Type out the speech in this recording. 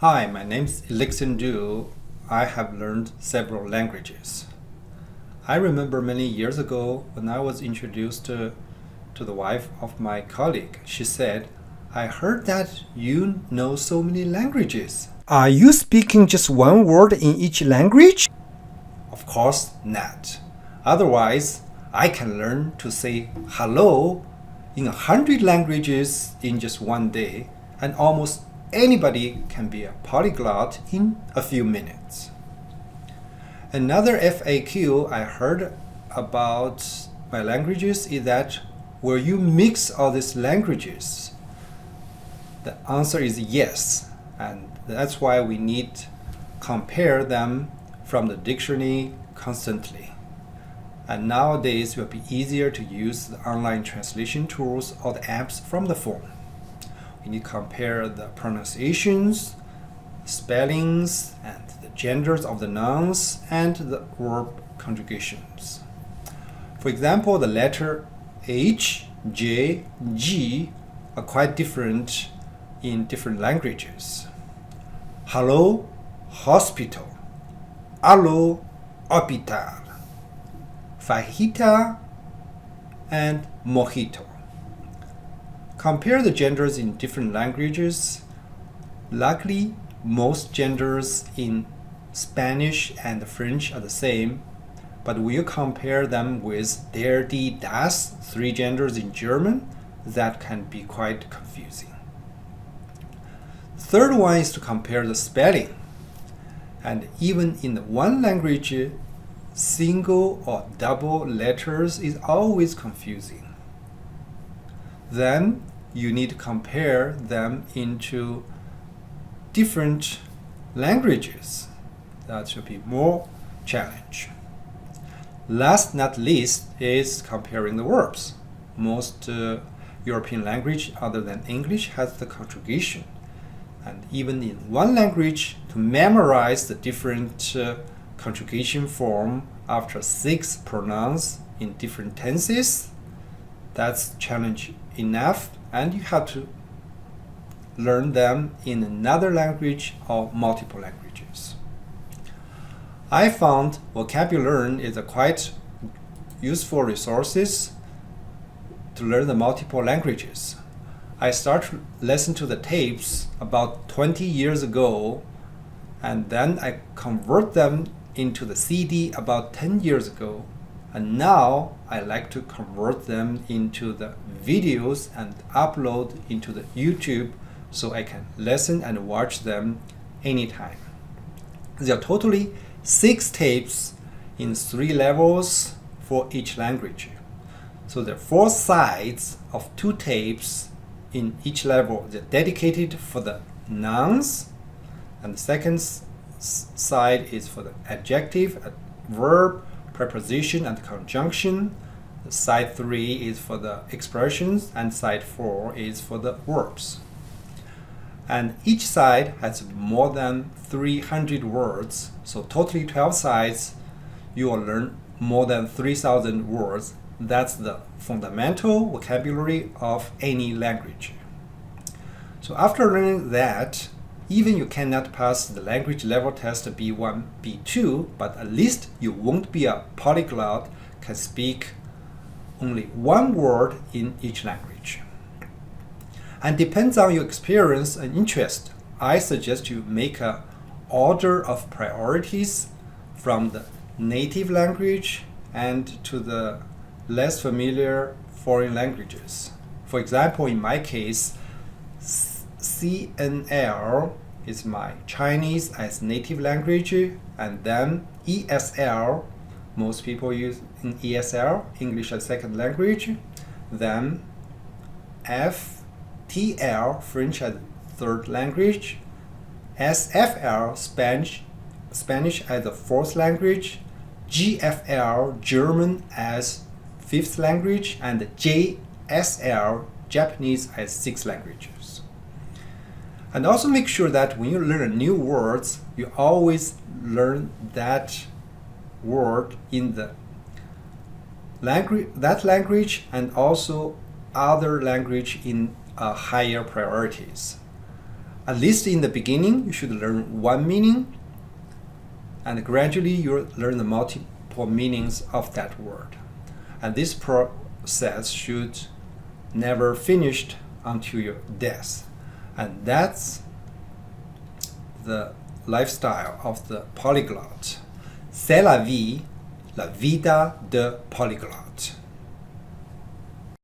Hi, my name's Elixin Du. I have learned several languages. I remember many years ago when I was introduced to the wife of my colleague. She said, I heard that you know so many languages. Are you speaking just one word in each language? Of course not. Otherwise, I can learn to say hello in 100 languages in just one day, and almost anybody can be a polyglot in a few minutes. Another FAQ I heard about my languages is that will you mix all these languages? The answer is yes, and that's why we need to compare them from the dictionary constantly. And nowadays it will be easier to use the online translation tools or the apps from the phone. We need to compare the pronunciations, spellings, and the genders of the nouns and the verb conjugations. For example, the letter H, J, G are quite different in different languages. Hello, hospital. Allo, hospital. Fajita and mojito. Compare the genders in different languages. Luckily, most genders in Spanish and French are the same, but when you compare them with der, die, das, three genders in German, that can be quite confusing. The third one is to compare the spelling. And even in one language, single or double letters is always confusing. Then you need to compare them into different languages. That should be more challenge. Last not least is comparing the verbs. Most European language other than English has the conjugation. And even in one language, to memorize the different conjugation form after 6 pronouns in different tenses, that's challenge enough, and you have to learn them in another language or multiple languages. I found vocabulary is a quite useful resources to learn the multiple languages. I started to listen to the tapes about 20 years ago, and then I convert them into the CD about 10 years ago. And now I like to convert them into the videos and upload into the YouTube so I can listen and watch them anytime. There are totally 6 tapes in 3 levels for each language. So there are 4 sides of 2 tapes in each level. They're dedicated for the nouns, and the second side is for the adjective, verb, preposition, and conjunction. The side 3 is for the expressions, and side 4 is for the verbs. And each side has more than 300 words, so totally 12 sides. You will learn more than 3,000 words. That's the fundamental vocabulary of any language. So after learning that, even you cannot pass the language level test B1, B2, but at least you won't be a polyglot, can speak only one word in each language. And depends on your experience and interest, I suggest you make an order of priorities from the native language and to the less familiar foreign languages. For example, in my case, CNL is my Chinese as native language, and then ESL, most people use in ESL, English as second language, then FTL, French as third language, SFL, Spanish as a fourth language, GFL, German as fifth language, and JSL, Japanese as sixth languages. And also make sure that when you learn new words, you always learn that word in the language and also other language in higher priorities. At least in the beginning, you should learn one meaning, and gradually you learn the multiple meanings of that word. And this process should never finish until your death. And that's the lifestyle of the polyglot. C'est la vie, la vida de polyglot.